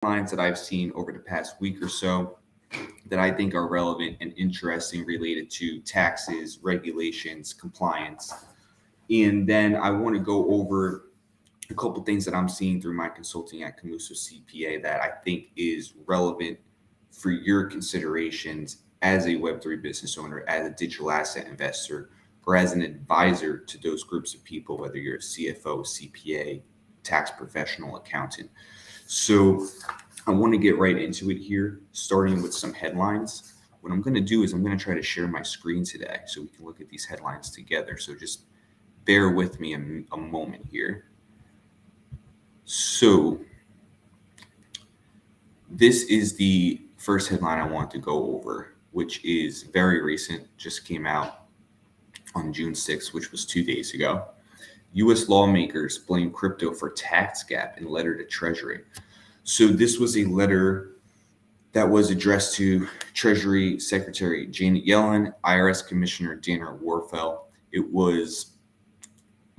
headlines that I've seen over the past week or so that I think are relevant and interesting related to taxes, regulations, compliance. And then I want to go over a couple things that I'm seeing through my consulting at CryptoCPA that I think is relevant for your considerations as a Web3 business owner, as a digital asset investor, or as an advisor to those groups of people, whether you're a CFO, CPA, tax professional, accountant. So I want to get right into it here, starting with some headlines. What I'm going to do is I'm going to try to share my screen today so we can look at these headlines together. So just bear with me a moment here. So this is the first headline I want to go over, which is very recent, just came out on June 6th, which was 2 days ago. U.S. lawmakers blame crypto for tax gap in letter to Treasury. So this was a letter that was addressed to Treasury Secretary Janet Yellen, IRS Commissioner Dana Werfel. It was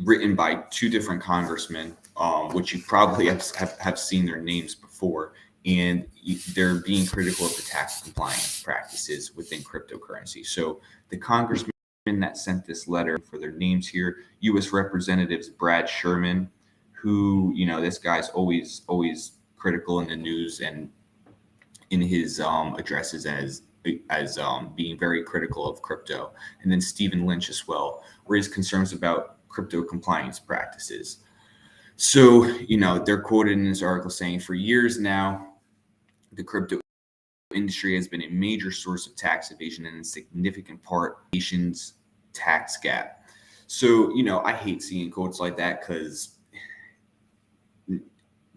written by two different congressmen, which you probably have seen their names before, and they're being critical of the tax compliance practices within cryptocurrency. So the congressman that sent this letter, for their names here, U.S. Representatives Brad Sherman, who, this guy's always critical in the news and in his addresses as being very critical of crypto, and then Stephen Lynch as well, raised concerns about crypto compliance practices. So, they're quoted in this article saying, for years now, the crypto industry has been a major source of tax evasion and a significant part of the nation's tax gap. So, I hate seeing quotes like that because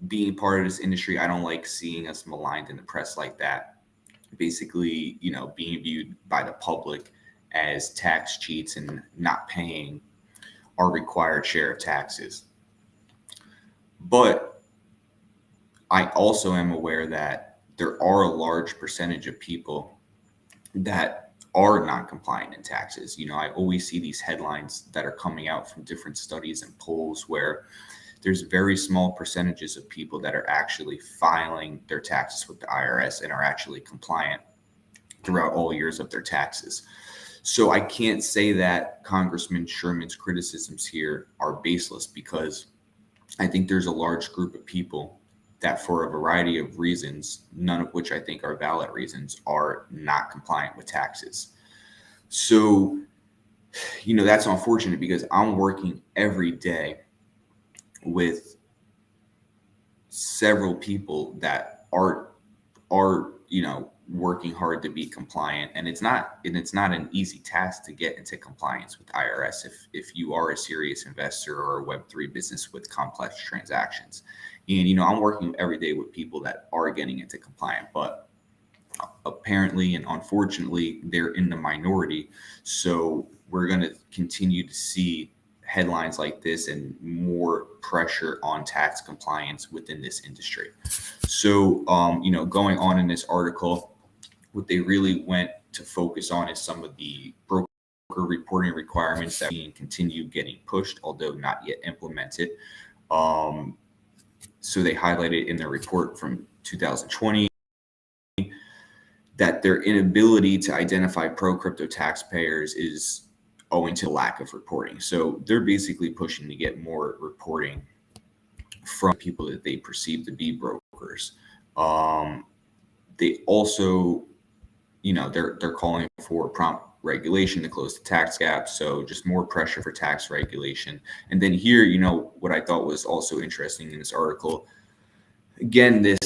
being part of this industry, I don't like seeing us maligned in the press like that. Basically, being viewed by the public as tax cheats and not paying our required share of taxes. But I also am aware that there are a large percentage of people that are non-compliant in taxes. I always see these headlines that are coming out from different studies and polls where there's very small percentages of people that are actually filing their taxes with the IRS and are actually compliant throughout all years of their taxes. So I can't say that Congressman Sherman's criticisms here are baseless, because I think there's a large group of people that, for a variety of reasons, none of which I think are valid reasons, are not compliant with taxes. So, that's unfortunate, because I'm working every day with several people that are working hard to be compliant, and it's not an easy task to get into compliance with IRS if you are a serious investor or a Web3 business with complex transactions. And I'm working every day with people that are getting into compliant, but apparently and unfortunately they're in the minority. So we're going to continue to see headlines like this and more pressure on tax compliance within this industry. So, going on in this article, what they really went to focus on is some of the broker reporting requirements that being continue getting pushed, although not yet implemented. So they highlighted in their report from 2020 that their inability to identify pro-crypto taxpayers is owing to lack of reporting. So they're basically pushing to get more reporting from people that they perceive to be brokers. They also, they're calling for prompt regulation to close the tax gap. So just more pressure for tax regulation. And then here, what I thought was also interesting in this article, again, this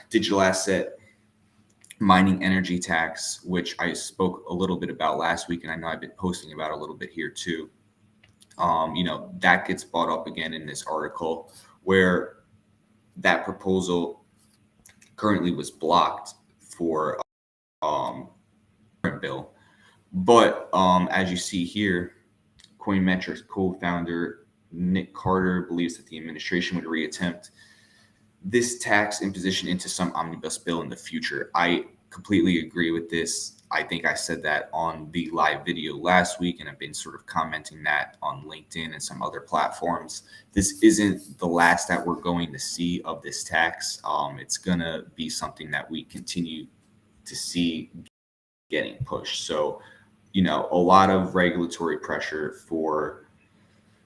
digital asset mining energy tax, which I spoke a little bit about last week, and I know I've been posting about a little bit here too. That gets brought up again in this article, where that proposal currently was blocked for current bill. But as you see here, Coinmetrics co-founder Nick Carter believes that the administration would reattempt this tax imposition into some omnibus bill in the future. I completely agree with this. I think I said that on the live video last week, and I've been sort of commenting that on LinkedIn and some other platforms. This isn't the last that we're going to see of this tax. It's going to be something that we continue to see getting pushed. So, a lot of regulatory pressure for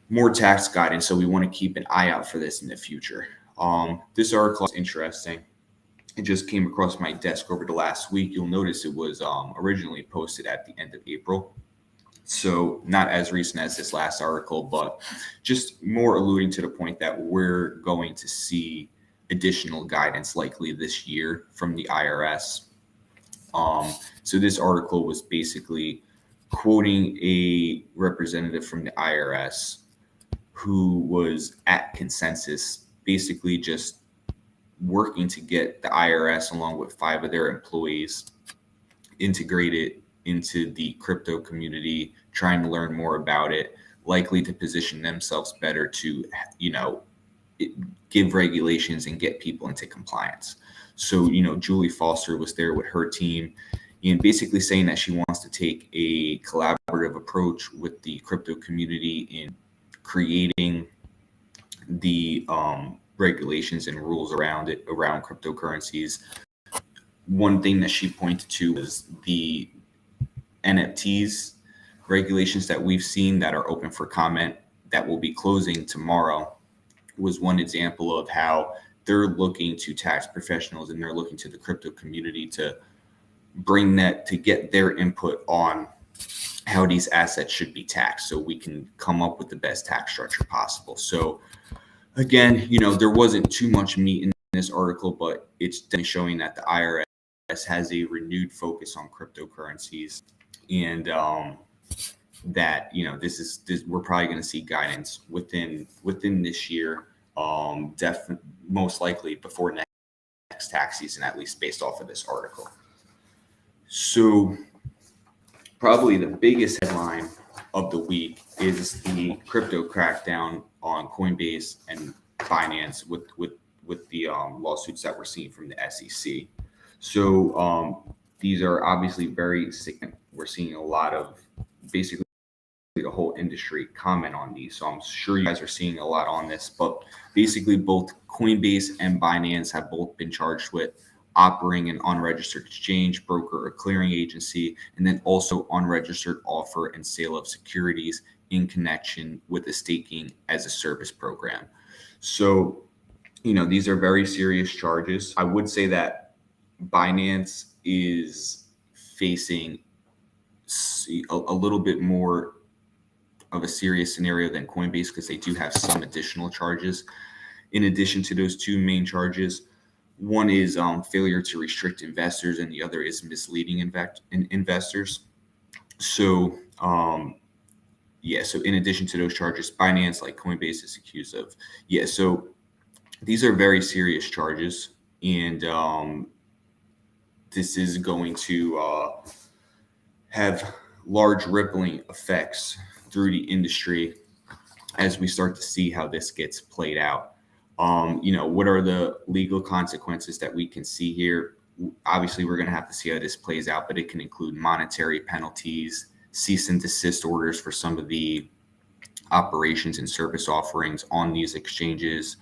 more tax guidance. So we want to keep an eye out for this in the future. This article is interesting. It just came across my desk over the last week. You'll notice it was originally posted at the end of April. So not as recent as this last article, but just more alluding to the point that we're going to see additional guidance likely this year from the IRS. So this article was basically quoting a representative from the IRS who was at consensus, basically just working to get the IRS along with 5 of their employees integrated into the crypto community, trying to learn more about it, likely to position themselves better to, give regulations and get people into compliance. So, Julie Foster was there with her team and basically saying that she wants to take a collaborative approach with the crypto community in creating the regulations and rules around cryptocurrencies. One thing that she pointed to was the NFTs regulations that we've seen that are open for comment that will be closing tomorrow was one example of how they're looking to tax professionals and they're looking to the crypto community to bring that, to get their input on how these assets should be taxed so we can come up with the best tax structure possible. So again, there wasn't too much meat in this article, but it's definitely showing that the IRS has a renewed focus on cryptocurrencies, and that we're probably going to see guidance within this year, definitely most likely before next tax season, at least based off of this article. So probably the biggest headline of the week is the crypto crackdown on Coinbase and Binance with the lawsuits that we're seeing from the SEC. So these are obviously very significant. We're seeing a lot of basically the whole industry comment on these. So I'm sure you guys are seeing a lot on this, but basically both Coinbase and Binance have both been charged with operating an unregistered exchange, broker, or clearing agency, and then also unregistered offer and sale of securities in connection with the staking as a service program. So, these are very serious charges. I would say that Binance is facing a little bit more of a serious scenario than Coinbase because they do have some additional charges. In addition to those 2 main charges, one is failure to restrict investors, and the other is misleading investors. So, so in addition to those charges, Binance, like Coinbase, is accused of. So these are very serious charges, and this is going to have large rippling effects through the industry as we start to see how this gets played out. What are the legal consequences that we can see here? Obviously, we're going to have to see how this plays out, but it can include monetary penalties, cease and desist orders for some of the operations and service offerings on these exchanges.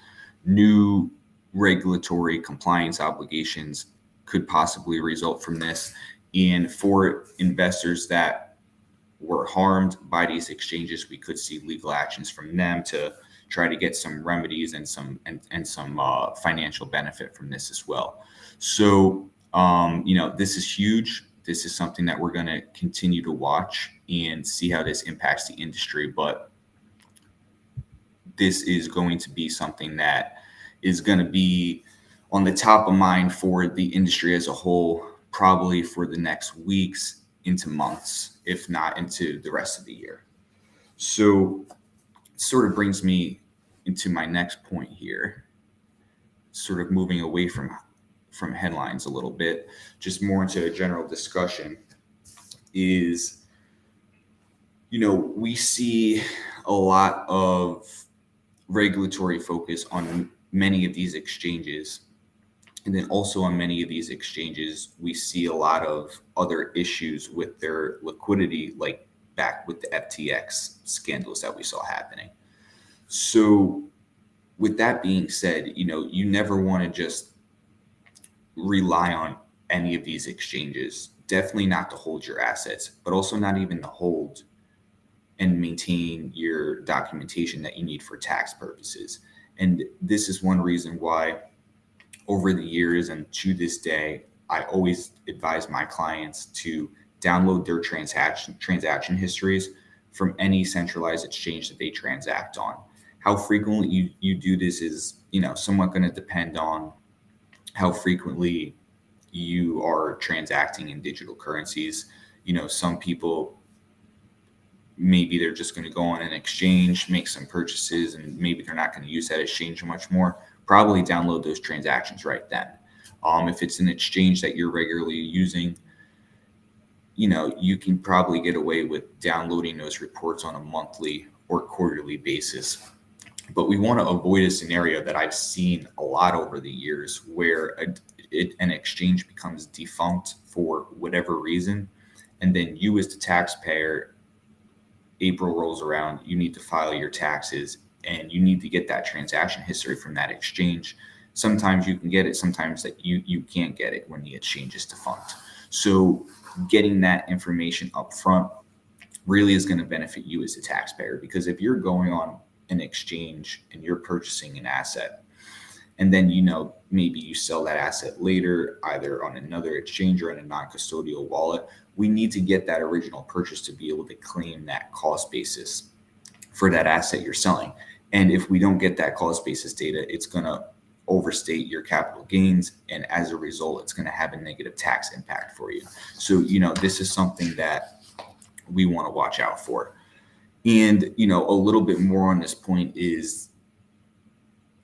New regulatory compliance obligations could possibly result from this. And for investors that were harmed by these exchanges, we could see legal actions from them to try to get some remedies and some financial benefit from this as well. So, this is huge. This is something that we're going to continue to watch and see how this impacts the industry. But this is going to be something that is going to be on the top of mind for the industry as a whole, probably for the next weeks into months, if not into the rest of the year. So sort of brings me into my next point here, sort of moving away from headlines a little bit, just more into a general discussion is, we see a lot of regulatory focus on many of these exchanges. And then also on many of these exchanges, we see a lot of other issues with their liquidity, like back with the FTX scandals that we saw happening. So with that being said, you never want to just rely on any of these exchanges. Definitely not to hold your assets, but also not even to hold and maintain your documentation that you need for tax purposes. And this is one reason why over the years and to this day, I always advise my clients to download their transaction histories from any centralized exchange that they transact on. How frequently you do this is, somewhat going to depend on how frequently you are transacting in digital currencies. Some people, maybe they're just going to go on an exchange, make some purchases, and maybe they're not going to use that exchange much more. Probably download those transactions right then. If it's an exchange that you're regularly using, you can probably get away with downloading those reports on a monthly or quarterly basis. But we want to avoid a scenario that I've seen a lot over the years where an exchange becomes defunct for whatever reason. And then you as the taxpayer, April rolls around, you need to file your taxes and you need to get that transaction history from that exchange. Sometimes you can get it, sometimes that you can't get it when the exchange is defunct. So getting that information up front really is going to benefit you as a taxpayer, because if you're going on an exchange and you're purchasing an asset and then maybe you sell that asset later either on another exchange or in a non-custodial wallet, we need to get that original purchase to be able to claim that cost basis for that asset you're selling. And if we don't get that cost basis data, it's going to overstate your capital gains, and as a result it's going to have a negative tax impact for you. So this is something that we want to watch out for. And a little bit more on this point is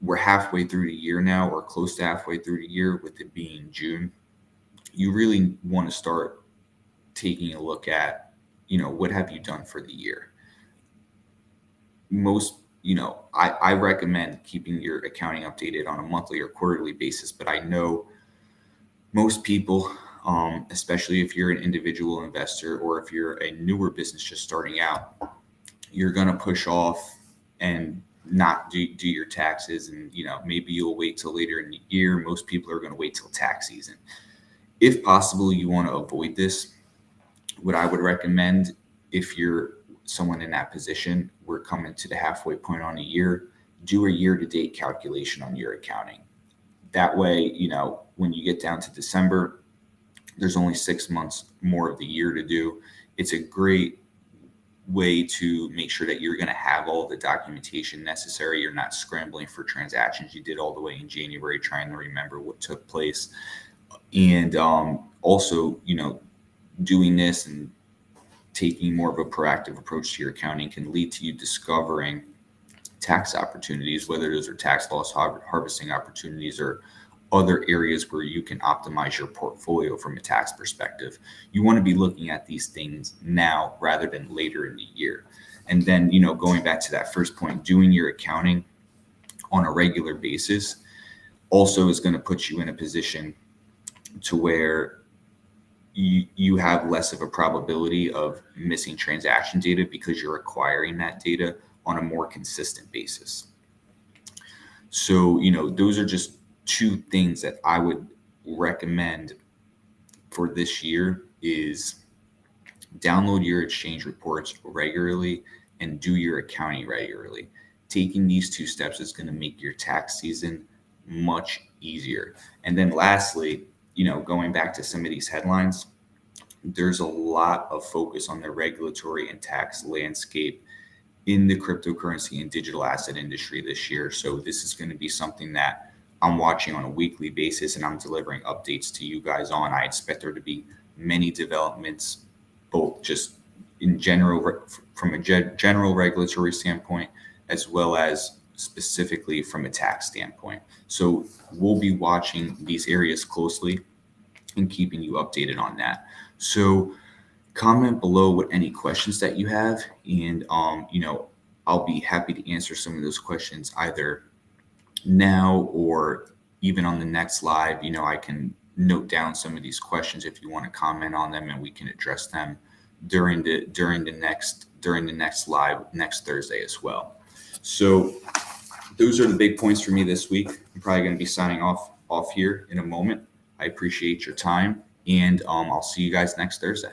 we're halfway through the year now, or close to halfway through the year, with it being June. You really want to start taking a look at what have you done for the year. I recommend keeping your accounting updated on a monthly or quarterly basis, but I know most people, especially if you're an individual investor or if you're a newer business just starting out, you're going to push off and not do your taxes. And, maybe you'll wait till later in the year. Most people are going to wait till tax season. If possible, you want to avoid this. What I would recommend, if you're someone in that position, we're coming to the halfway point on a year, do a year-to-date calculation on your accounting. That way, when you get down to December, there's only 6 months more of the year to do. It's a great way to make sure that you're going to have all the documentation necessary. You're not scrambling for transactions you did all the way in January trying to remember what took place. And also, doing this and taking more of a proactive approach to your accounting can lead to you discovering tax opportunities, whether those are tax loss harvesting opportunities or other areas where you can optimize your portfolio from a tax perspective. You want to be looking at these things now rather than later in the year. And then, going back to that first point, doing your accounting on a regular basis also is going to put you in a position to where you have less of a probability of missing transaction data because you're acquiring that data on a more consistent basis. So, those are just two things that I would recommend for this year: is download your exchange reports regularly and do your accounting regularly. Taking these two steps is going to make your tax season much easier. And then lastly, going back to some of these headlines, there's a lot of focus on the regulatory and tax landscape in the cryptocurrency and digital asset industry this year. So this is going to be something that I'm watching on a weekly basis and I'm delivering updates to you guys on. I expect there to be many developments, both just in general, from a general regulatory standpoint, as well as specifically from a tax standpoint. So we'll be watching these areas closely and keeping you updated on that. So comment below what any questions that you have, and I'll be happy to answer some of those questions either now or even on the next live, I can note down some of these questions if you want to comment on them, and we can address them during the next live next Thursday as well. So those are the big points for me this week. I'm probably going to be signing off here in a moment. I appreciate your time, and I'll see you guys next Thursday.